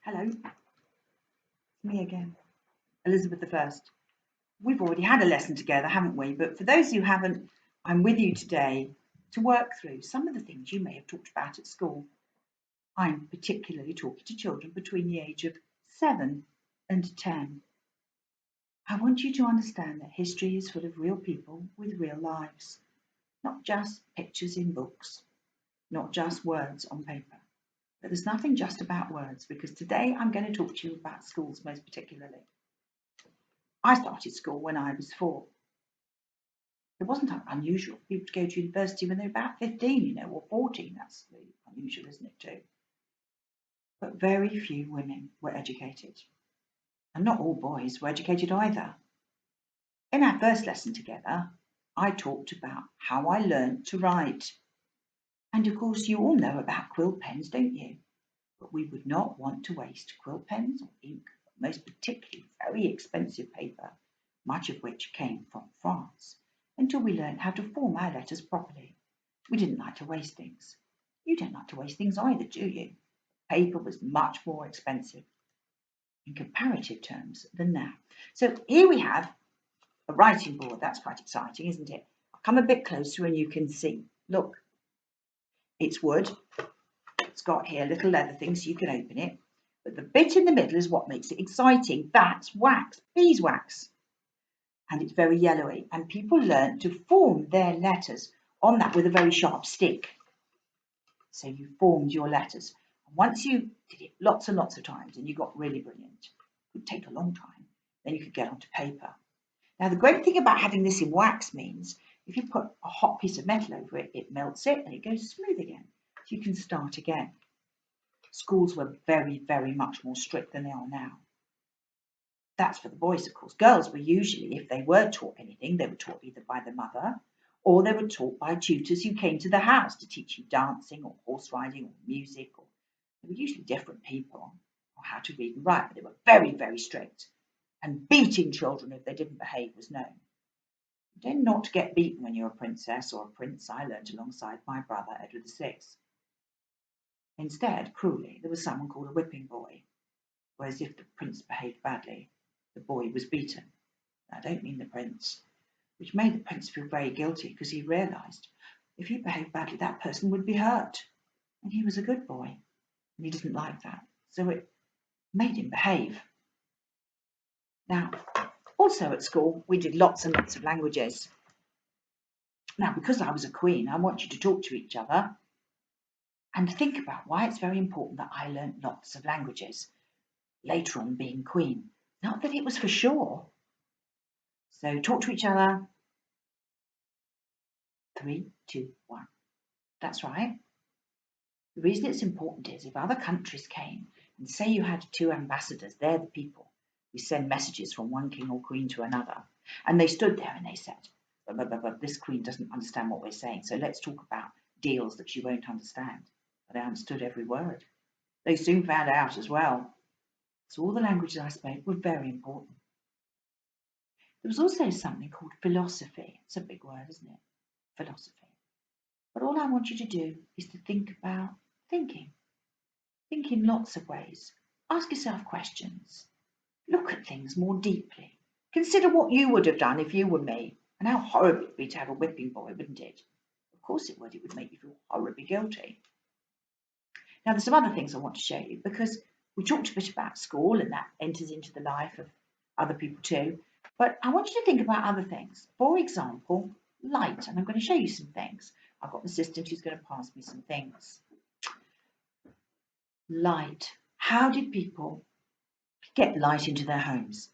Hello, it's me again, Elizabeth the First. We've already had a lesson together, haven't we? But for those who haven't, I'm with you today to work through some of the things you may have talked about at school. I'm particularly talking to children between the age of 7 and 10. I want you to understand that history is full of real people with real lives, not just pictures in books, not just words on paper. But there's nothing just about words because today I'm going to talk to you about schools most particularly. I started school when I was 4. It wasn't unusual for people to go to university when they were about 15, or 14. That's really unusual, isn't it, too? But very few women were educated. And not all boys were educated either. In our first lesson together, I talked about how I learned to write. And of course, you all know about quill pens, don't you? But we would not want to waste quill pens or ink, but most particularly very expensive paper, much of which came from France, until we learned how to form our letters properly. We didn't like to waste things. You don't like to waste things either, do you? Paper was much more expensive in comparative terms than now. So here we have a writing board. That's quite exciting, isn't it? I'll come a bit closer and you can see. Look, it's wood. It's got here little leather things so you can open it. But the bit in the middle is what makes it exciting. That's wax, beeswax. And it's very yellowy. And people learn to form their letters on that with a very sharp stick. So you formed your letters. And once you did it lots and lots of times and you got really brilliant, it would take a long time, then you could get onto paper. Now, the great thing about having this in wax means if you put a hot piece of metal over it, it melts it and it goes smooth again. So you can start again. Schools were very, very much more strict than they are now. That's for the boys, of course. Girls were usually, if they were taught anything, they were taught either by the mother or they were taught by tutors who came to the house to teach you dancing or horse riding or music. Or they were usually different people or how to read and write, but they were very, very strict. And beating children if they didn't behave was known. You tend not to get beaten when you're a princess or a prince, I learned alongside my brother, Edward VI. Instead, cruelly, there was someone called a whipping boy, whereas if the prince behaved badly, the boy was beaten. I don't mean the prince, which made the prince feel very guilty because he realised if he behaved badly, that person would be hurt. And he was a good boy, and he didn't like that. So it made him behave. Now, also at school, we did lots and lots of languages. Now, because I was a queen, I want you to talk to each other and think about why it's very important that I learned lots of languages later on being queen. Not that it was for sure. So talk to each other. 3, 2, 1. That's right. The reason it's important is if other countries came and say you had 2 ambassadors, they're the people who send messages from one king or queen to another, and they stood there and they said, but this queen doesn't understand what we're saying, so let's talk about deals that she won't understand. But I understood every word. They soon found out as well. So all the languages I spoke were very important. There was also something called philosophy. It's a big word, isn't it? Philosophy. But all I want you to do is to think about thinking. Think in lots of ways. Ask yourself questions. Look at things more deeply. Consider what you would have done if you were me, and how horrible it would be to have a whipping boy, wouldn't it? Of course it would. It would make you feel horribly guilty. Now, there's some other things I want to show you because we talked a bit about school and that enters into the life of other people too. But I want you to think about other things. For example, light. And I'm going to show you some things. I've got an assistant who's going to pass me some things. Light. How did people get light into their homes?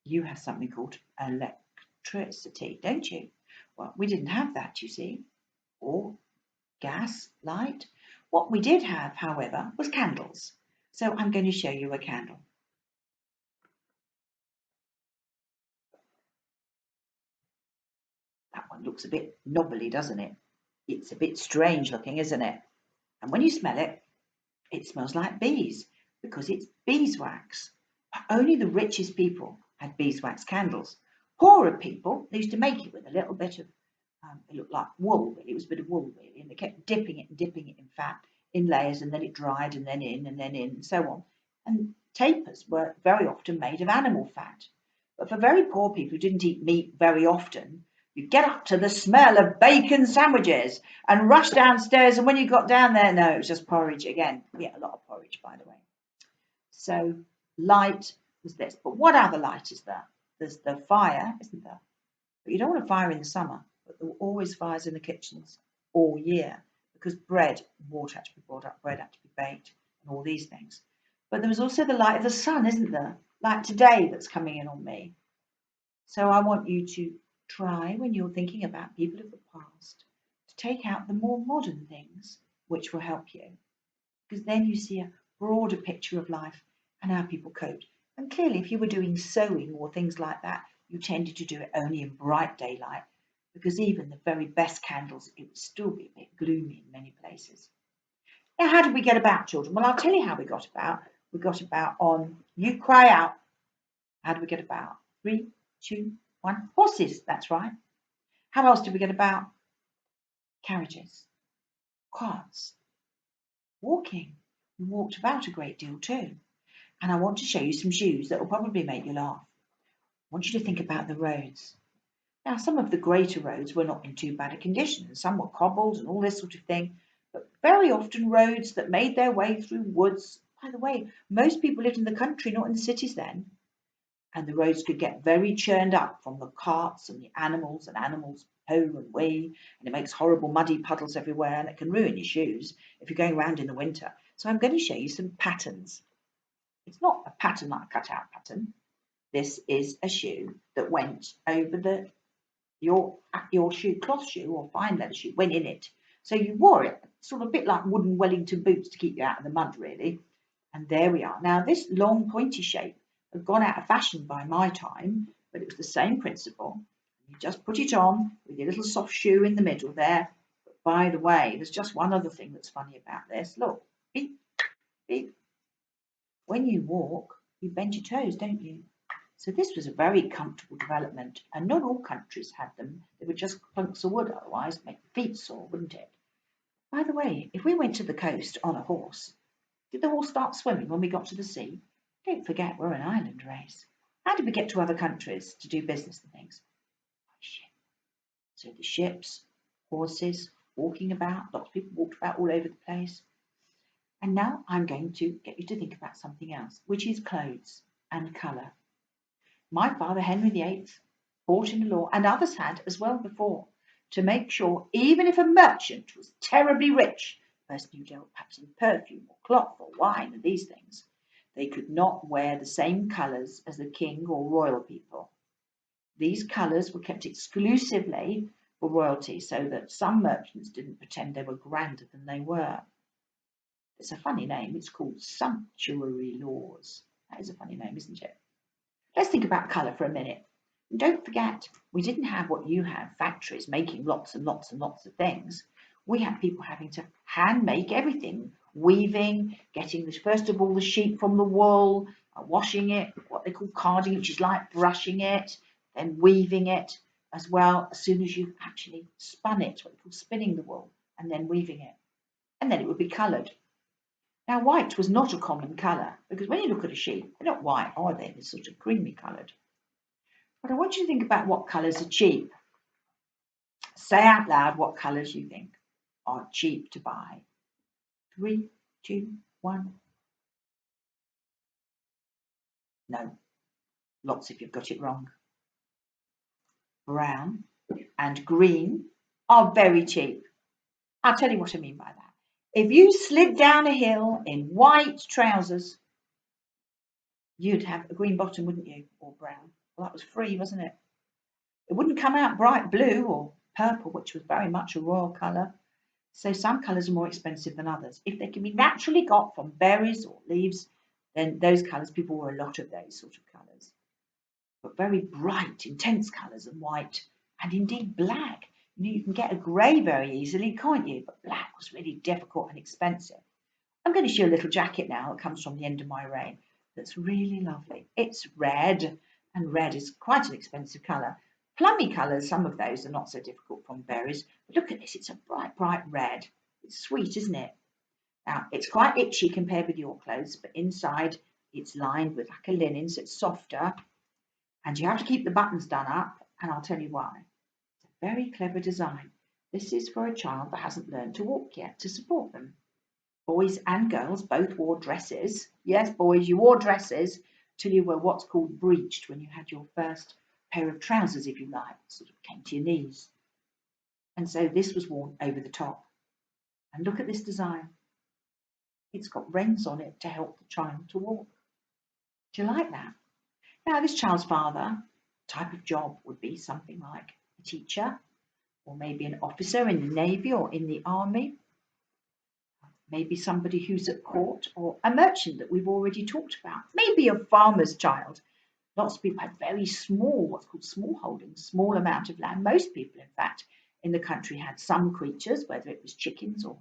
You have something called electricity, don't you? Well, we didn't have that, you see. Or gas, light. What we did have, however, was candles. So I'm going to show you a candle. That one looks a bit knobbly, doesn't it? It's a bit strange looking, isn't it? And when you smell it, it smells like bees because it's beeswax. But only the richest people had beeswax candles. Poorer people, they used to make it with a little bit of, it looked like wool, really. It was a bit of wool, really. And they kept dipping it in fat in layers, and then it dried, and then in, and so on. And tapers were very often made of animal fat. But for very poor people who didn't eat meat very often, you'd get up to the smell of bacon sandwiches and rush downstairs. And when you got down there, no, it was just porridge again. We ate a lot of porridge, by the way. So light was this. But what other light is there? There's the fire, isn't there? But you don't want a fire in the summer. But there were always fires in the kitchens all year because bread, water had to be brought up, bread had to be baked, and all these things. But there was also the light of the sun, isn't there? Like today that's coming in on me. So I want you to try, when you're thinking about people of the past, to take out the more modern things which will help you. Because then you see a broader picture of life and how people coped. And clearly, if you were doing sewing or things like that, you tended to do it only in bright daylight, because even the very best candles, it would still be a bit gloomy in many places. Now, how did we get about, children? Well, I'll tell you how we got about. We got about on You Cry Out. How did we get about? 3, 2, 1. Horses, that's right. How else did we get about? Carriages, carts, walking. We walked about a great deal too. And I want to show you some shoes that will probably make you laugh. I want you to think about the roads. Now, some of the greater roads were not in too bad a condition. Some were cobbled and all this sort of thing. But very often roads that made their way through woods. By the way, most people lived in the country, not in the cities then. And the roads could get very churned up from the carts and the animals poo and wee, and it makes horrible muddy puddles everywhere, and it can ruin your shoes if you're going around in the winter. So I'm going to show you some patterns. It's not a pattern like a cut-out pattern. This is a shoe that went over your shoe, cloth shoe or fine leather shoe, went in it. So you wore it, sort of a bit like wooden Wellington boots to keep you out of the mud, really. And there we are. Now, this long pointy shape had gone out of fashion by my time, but it was the same principle. You just put it on with your little soft shoe in the middle there. But by the way, there's just one other thing that's funny about this. Look, beep, beep. When you walk, you bend your toes, don't you? So this was a very comfortable development, and not all countries had them. They were just planks of wood, otherwise make the feet sore, wouldn't it? By the way, if we went to the coast on a horse, did the horse start swimming when we got to the sea? Don't forget, we're an island race. How did we get to other countries to do business and things? By ship. So the ships, horses, walking about, lots of people walked about all over the place. And now I'm going to get you to think about something else, which is clothes and colour. My father, Henry VIII, fought in the law, and others had as well before, to make sure even if a merchant was terribly rich, a person who dealt perhaps in perfume or cloth or wine and these things, they could not wear the same colours as the king or royal people. These colours were kept exclusively for royalty, so that some merchants didn't pretend they were grander than they were. It's a funny name. It's called sumptuary laws. That is a funny name, isn't it? Let's think about colour for a minute. And don't forget, we didn't have what you have, factories making lots and lots and lots of things. We had people having to hand make everything, weaving, getting first of all the sheep from the wool, washing it, what they call carding, which is like brushing it, then weaving it as well as soon as you've actually spun it, what they call spinning the wool, and then weaving it. And then it would be coloured. Now, white was not a common colour, because when you look at a sheep, they're not white, are they? They're sort of creamy coloured. But I want you to think about what colours are cheap. Say out loud what colours you think are cheap to buy. 3, 2, 1. No, lots if you've got it wrong. Brown and green are very cheap. I'll tell you what I mean by that. If you slid down a hill in white trousers, you'd have a green bottom, wouldn't you? Or brown. Well, that was free, wasn't it? It wouldn't come out bright blue or purple, which was very much a royal colour. So some colours are more expensive than others. If they can be naturally got from berries or leaves, then those colours, people wore a lot of those sort of colours. But very bright, intense colours and white, and indeed black. You can get a grey very easily, can't you? But black was really difficult and expensive. I'm going to show you a little jacket now that comes from the end of my reign that's really lovely. It's red, and red is quite an expensive colour. Plummy colours, some of those are not so difficult from berries. But look at this, it's a bright, bright red. It's sweet, isn't it? Now, it's quite itchy compared with your clothes, but inside It's lined with like a linen, so it's softer, and you have to keep the buttons done up, and I'll tell you why. It's a very clever design. This is for a child that hasn't learned to walk yet, to support them. Boys and girls both wore dresses. Yes, boys, you wore dresses till you were what's called breeched, when you had your first pair of trousers, if you like, sort of came to your knees. And so this was worn over the top. And look at this design. It's got reins on it to help the child to walk. Do you like that? Now, this child's father, type of job would be something like a teacher, or maybe an officer in the Navy or in the Army, maybe somebody who's at court, or a merchant that we've already talked about, maybe a farmer's child. Lots of people had very small, what's called small holdings, small amount of land. Most people, in fact, in the country had some creatures, whether it was chickens or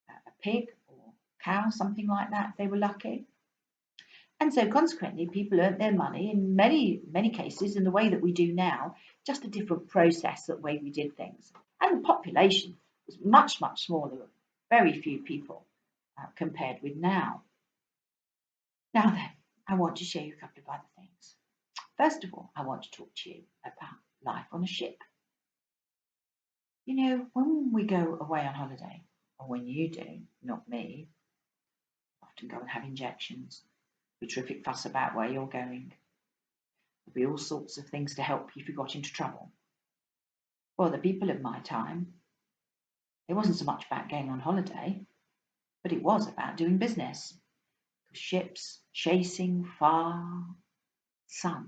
a pig or cow, something like that, if they were lucky. And so consequently, people earned their money in many, many cases in the way that we do now, just a different process, that way we did things. And the population was much, much smaller, very few people compared with now. Now then, I want to show you a couple of other things. First of all, I want to talk to you about life on a ship. You know, when we go away on holiday, or when you do, not me, often go and have injections, be a terrific fuss about where you're going. There'll be all sorts of things to help you if you got into trouble. Well, the people of my time, it wasn't so much about going on holiday, but it was about doing business. Ships chasing far sun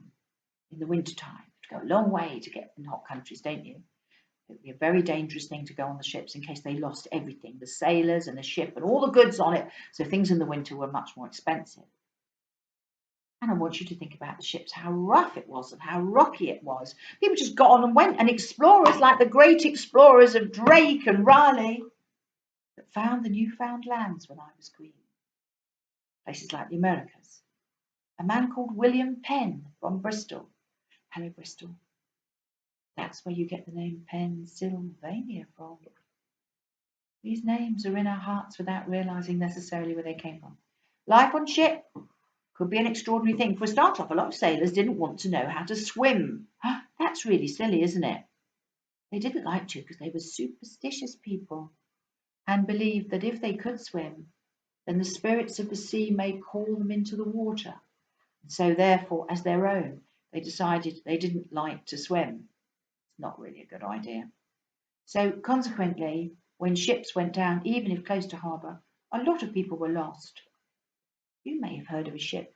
in the wintertime. You have to go a long way to get in hot countries, don't you? It would be a very dangerous thing to go on the ships in case they lost everything, the sailors and the ship and all the goods on it. So things in the winter were much more expensive. And I want you to think about the ships, how rough it was and how rocky it was. People just got on and went, and explorers like the great explorers of Drake and Raleigh that found the newfound lands when I was queen. Places like the Americas. A man called William Penn from Bristol. Hello, Bristol. That's where you get the name Pennsylvania from. These names are in our hearts without realising necessarily where they came from. Life on ship could be an extraordinary thing. For a start off, a lot of sailors didn't want to know how to swim. That's really silly, isn't it? They didn't like to because they were superstitious people and believed that if they could swim, then the spirits of the sea may call them into the water. And so therefore, as their own, they decided they didn't like to swim. It's not really a good idea. So consequently, when ships went down, even if close to harbour, a lot of people were lost. You may have heard of a ship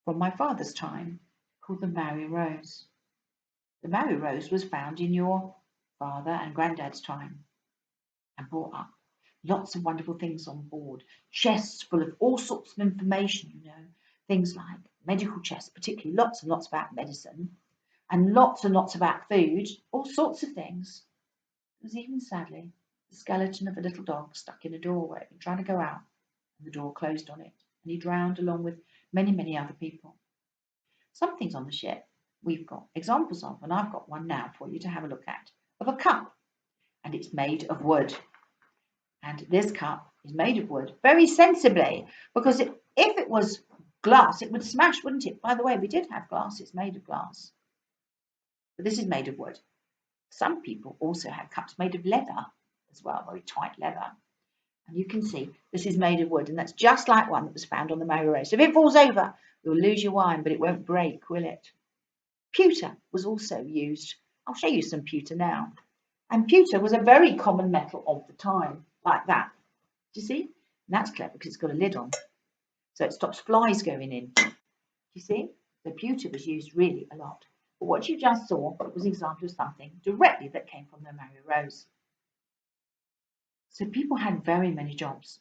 from my father's time called the Mary Rose. The Mary Rose was found in your father and granddad's time and brought up. Lots of wonderful things on board, chests full of all sorts of information, you know, things like medical chests, particularly lots and lots about medicine, and lots about food, all sorts of things. There was even, sadly, the skeleton of a little dog stuck in a doorway and trying to go out, and the door closed on it, and he drowned along with many, many other people. Some things on the ship we've got examples of, and I've got one now for you to have a look at, of a cup, and it's made of wood. And this cup is made of wood, very sensibly, because if it was glass, it would smash, wouldn't it? By the way, we did have glass, it's made of glass. But this is made of wood. Some people also had cups made of leather as well, very tight leather. And you can see this is made of wood, and that's just like one that was found on the Mary Rose. So if it falls over, you'll lose your wine, but it won't break, will it? Pewter was also used. I'll show you some pewter now. And pewter was a very common metal of the time, like that. Do you see? And that's clever because it's got a lid on. So it stops flies going in. Do you see? The pewter was used really a lot. But what you just saw was an example of something directly that came from the Mary Rose. So people had very many jobs.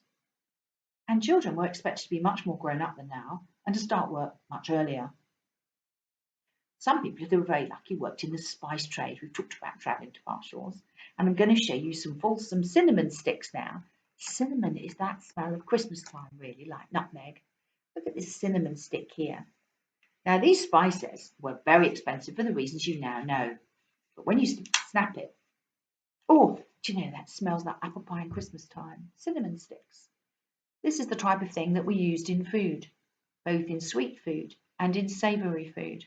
And children were expected to be much more grown up than now and to start work much earlier. Some people, if they were very lucky, worked in the spice trade. We've talked about travelling to far shores. And I'm going to show you some fulsome cinnamon sticks now. Cinnamon is that smell of Christmas time, really, like nutmeg. Look at this cinnamon stick here. Now, these spices were very expensive for the reasons you now know. But when you snap it, oh, do you know, that smells like apple pie and Christmas time. Cinnamon sticks. This is the type of thing that we used in food. both in sweet food and in savoury food.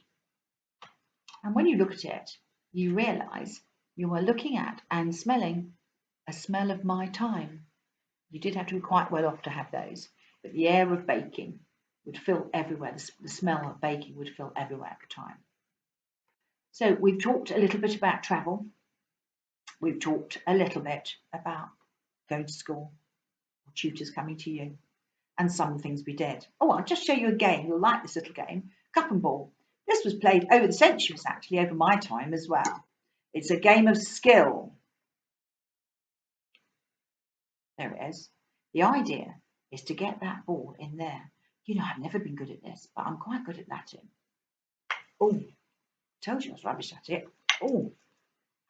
And when you look at it, you realise you are looking at and smelling a smell of my time. You did have to be quite well off to have those, but the air of baking would fill everywhere. The smell of baking would fill everywhere at the time. So we've talked a little bit about travel. We've talked a little bit about going to school, or tutors coming to you, and some things we did. Oh, I'll just show you a game. You'll like this little game, Cup and Ball. This was played over the centuries, actually, over my time as well. It's a game of skill. There it is. The idea is to get that ball in there. You know, I've never been good at this, but I'm quite good at that. Oh, told you I was rubbish at it. Oh,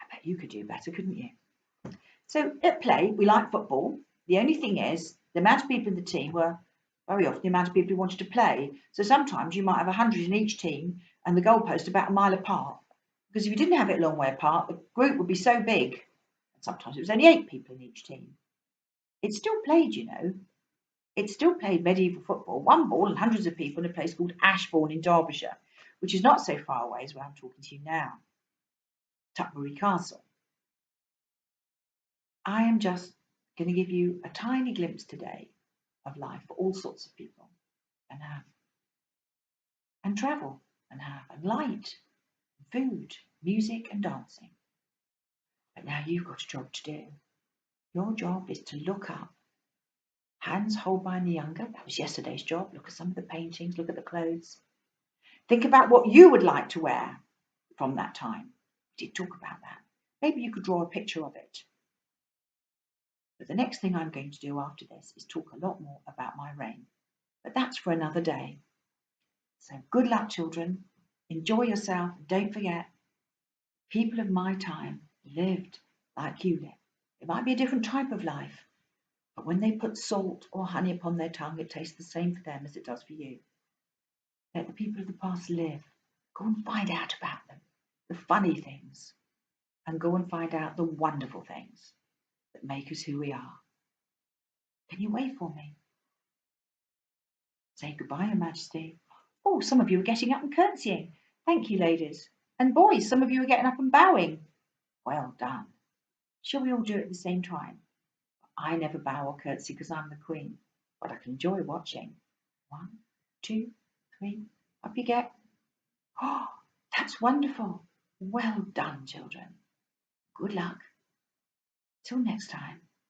I bet you could do better, couldn't you? So at play, we like football. The only thing is, the amount of people in the team were very often the amount of people who wanted to play. So sometimes you might have 100 in each team and the goalpost about a mile apart. Because if you didn't have it a long way apart, the group would be so big. And sometimes it was only 8 people in each team. It's still played, you know. It's still played medieval football, one ball and hundreds of people in a place called Ashbourne in Derbyshire, which is not so far away as where I'm talking to you now. Tutbury Castle. I am just going to give you a tiny glimpse today of life for all sorts of people and have, and travel and have, and light, food, music and dancing. But now you've got a job to do. Your job is to look up Hans Holbein the Younger. That was yesterday's job. Look at some of the paintings, look at the clothes. Think about what you would like to wear from that time. We did talk about that. Maybe you could draw a picture of it. But the next thing I'm going to do after this is talk a lot more about my reign. But that's for another day. So good luck, children. Enjoy yourself. And don't forget, people of my time lived like you live. It might be a different type of life, but when they put salt or honey upon their tongue, it tastes the same for them as it does for you. Let the people of the past live. Go and find out about them, the funny things, and go and find out the wonderful things that make us who we are. Can you wave for me? Say goodbye, Your Majesty. Oh, some of you are getting up and curtsying. Thank you, ladies. And boys, some of you are getting up and bowing. Well done. Shall we all do it at the same time? I never bow or curtsy because I'm the Queen, but I can enjoy watching. 1, 2, 3, up you get. Oh, that's wonderful. Well done, children. Good luck. Till next time.